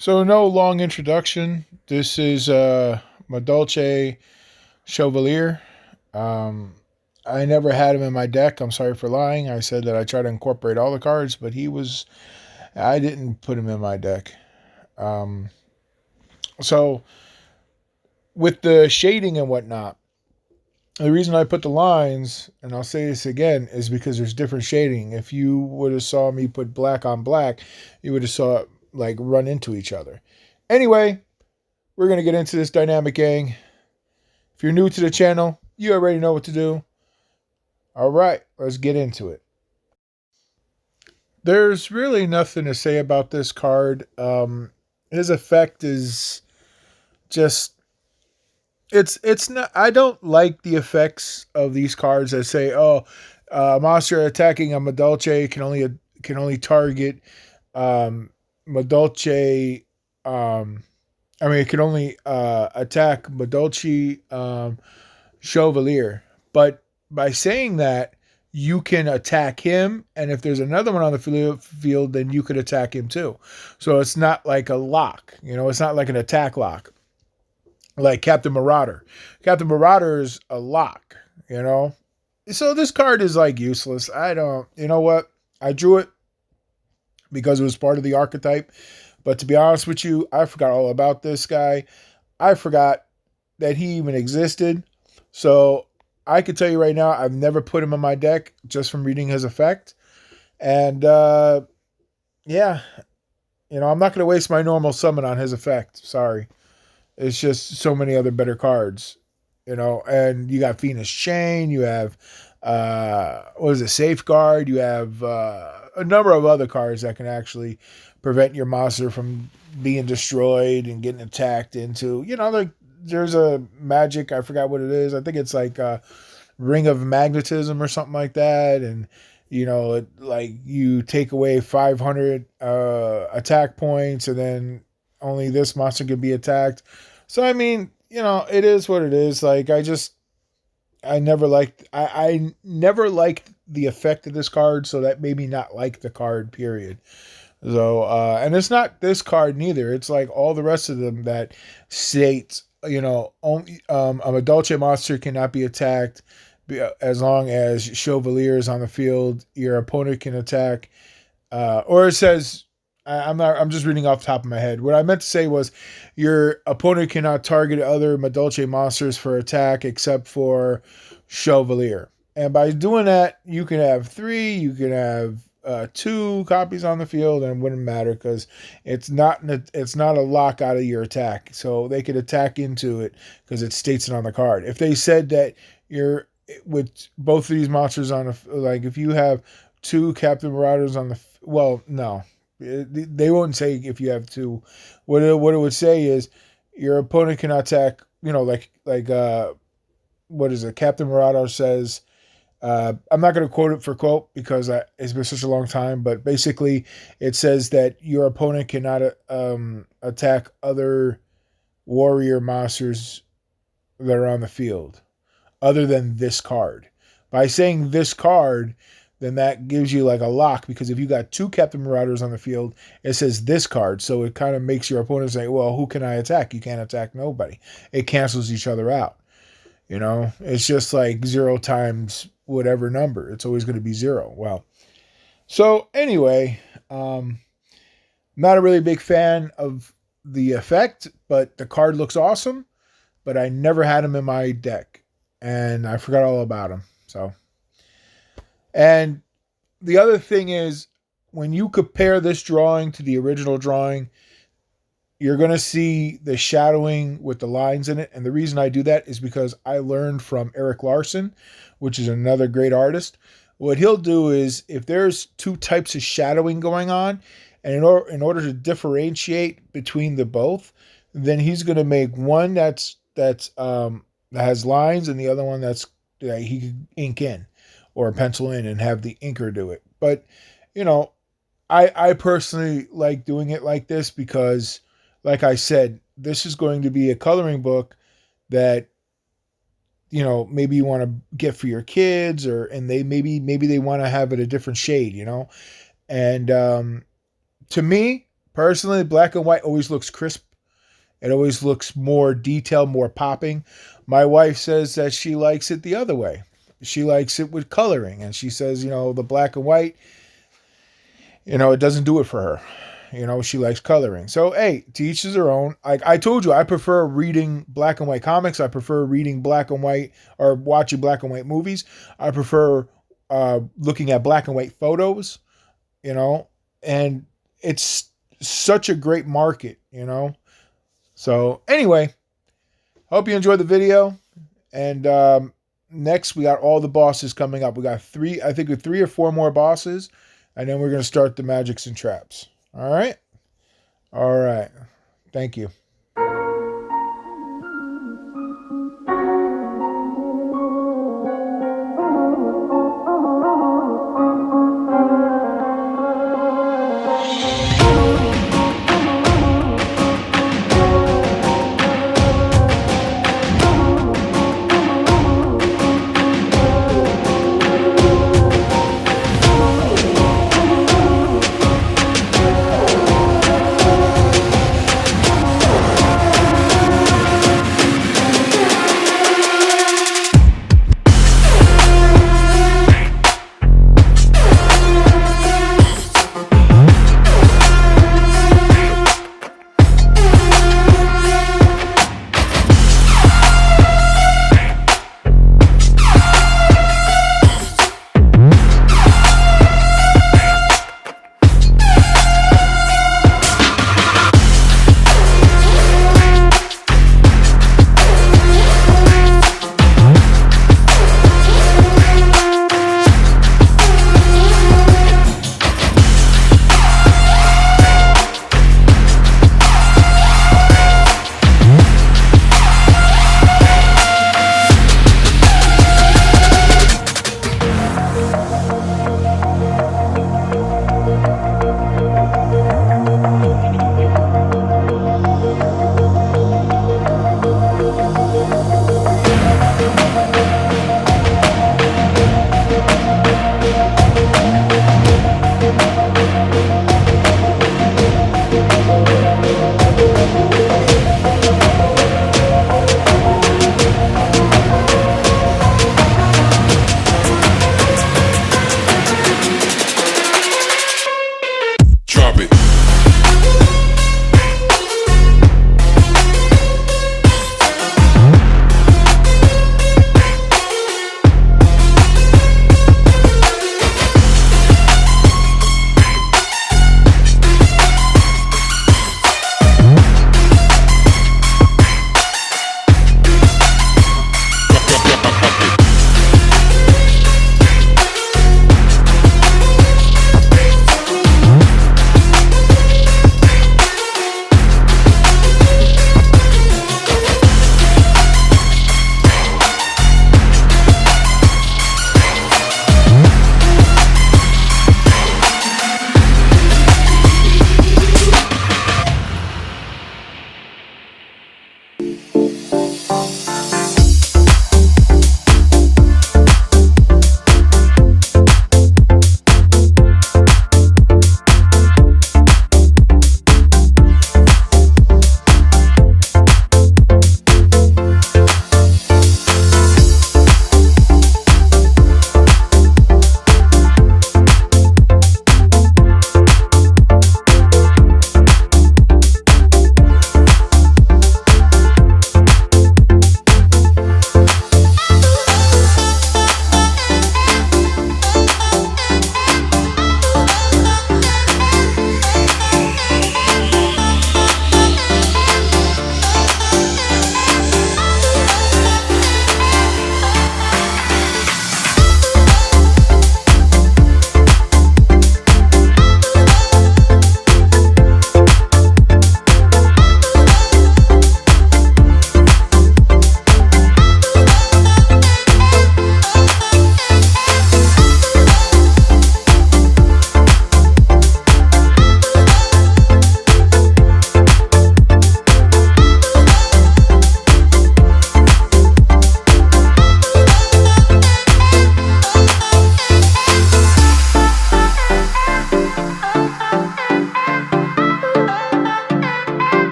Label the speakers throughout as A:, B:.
A: So no long introduction. This is Madolche Chouxvalier. Um, I never had him in my deck. I'm sorry for lying. I said that I try to incorporate all the cards, but I didn't put him in my deck. Um, so with the shading and whatnot, the reason I put the lines, and I'll say this again, is because there's different shading. If you would have saw me put black on black, you would have saw it like run into each other. Anyway, we're going to get into this dynamic gang. If you're new to the channel, you already know what to do. All right, let's get into it. There's really nothing to say about this card. His effect is just it's not. I don't like the effects of these cards that say, "Oh, monster attacking a Madolche can only target um, Madolche." I mean, it can only attack Madolche Chouxvalier. But by saying that, you can attack him, and if there's another one on the field, then you could attack him too. So it's not like a lock, it's not like an attack lock, like Captain Marauder. Captain Marauder is a lock, you know. So this card is like useless. I don't, you know what? I drew it because it was part of the archetype. But to be honest with you, I forgot all about this guy. I forgot that he even existed. So I could tell you right now, I've never put him in my deck just from reading his effect. And yeah, I'm not going to waste my normal summon on his effect. Sorry. It's just so many other better cards, and you got Venus Chain, you have, what is it, Safeguard, you have a number of other cards that can actually prevent your monster from being destroyed and getting attacked into, like there's a magic, I forgot what it is. I think it's like Ring of Magnetism or something like that. And, like you take away 500 attack points and then only this monster can be attacked. So, I mean, it is what it is. Like, I never liked the effect of this card. So that made me not like the card, period. So, and it's not this card neither. It's like all the rest of them that states, only a Madolche monster cannot be attacked as long as Chouxvalier is on the field. Your opponent can attack, or it says, I'm not. I'm just reading off the top of my head. What I meant to say was, your opponent cannot target other Madolche monsters for attack except for Chouxvalier. And by doing that, you can have 3. You can have 2 copies on the field, and it wouldn't matter because it's not a lock out of your attack. So they could attack into it because it states it on the card. If they said that you're with both of these monsters on like if you have 2 Captain Marauders on the well, no, they won't say if you have 2. What it would say is your opponent can attack. What is it? Captain Marauder says. I'm not going to quote it for quote because it's been such a long time, but basically it says that your opponent cannot attack other warrior monsters that are on the field other than this card. By saying this card, then that gives you like a lock, because if you got 2 Captain Marauders on the field, it says this card. So it kind of makes your opponent say, well, who can I attack? You can't attack nobody. It cancels each other out. It's just like 0 times whatever number. It's always going to be 0. Well, so anyway, not a really big fan of the effect, but the card looks awesome. But I never had him in my deck, and I forgot all about him. So, and the other thing is, when you compare this drawing to the original drawing, you're going to see the shadowing with the lines in it. And the reason I do that is because I learned from Eric Larson, which is another great artist. What he'll do is, if there's 2 types of shadowing going on, and in order to differentiate between the both, then he's going to make one that has lines, and the other one that he can ink in or pencil in and have the inker do it. But, I personally like doing it like this because, like I said, this is going to be a coloring book that, maybe you want to get for your kids, and they maybe they want to have it a different shade, And to me, Personally, black and white always looks crisp. It always looks more detailed, more popping. My wife says that she likes it the other way. She likes it with coloring, and she says, the black and white, it doesn't do it for her. She likes coloring. So, hey, to each is their own. Like I told you, I prefer reading black and white comics. I prefer reading black and white or watching black and white movies. I prefer looking at black and white photos, and it's such a great market, So, anyway, hope you enjoyed the video. And next, we got all the bosses coming up. We got three or four more bosses, and then we're going to start the magics and traps. All right? All right. Thank you.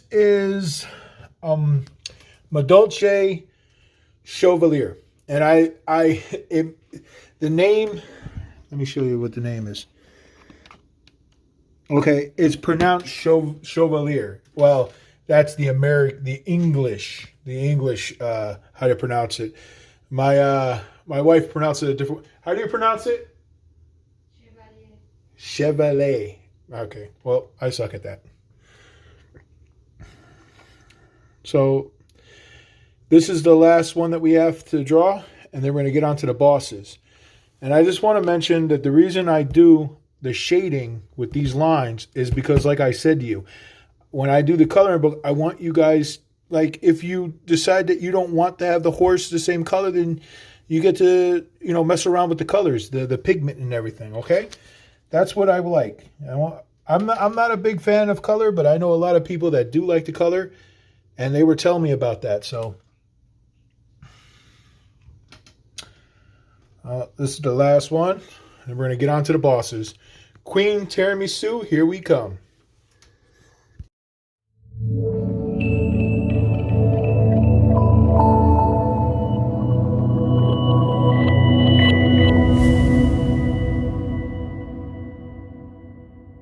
A: this is Madolche Chouxvalier. And the name, let me show you what the name is. Okay, it's pronounced Chouxvalier. Well, that's the English, how to pronounce it. My wife pronounced it a different. How do you pronounce it?
B: Chevalier.
A: Chevalier. Okay. Well, I suck at that. So this is the last one that we have to draw, and then we're going to get on to the bosses. And I just want to mention that the reason I do the shading with these lines is because, like I said to you, when I do the coloring book, I want you guys, like, if you decide that you don't want to have the horse the same color, then you get to, mess around with the colors, the pigment and everything, okay? That's what I like. I'm not a big fan of color, but I know a lot of people that do like the color, and they were telling me about that, so. This is the last one, and we're going to get on to the bosses. Queen Tiramisu, here we come.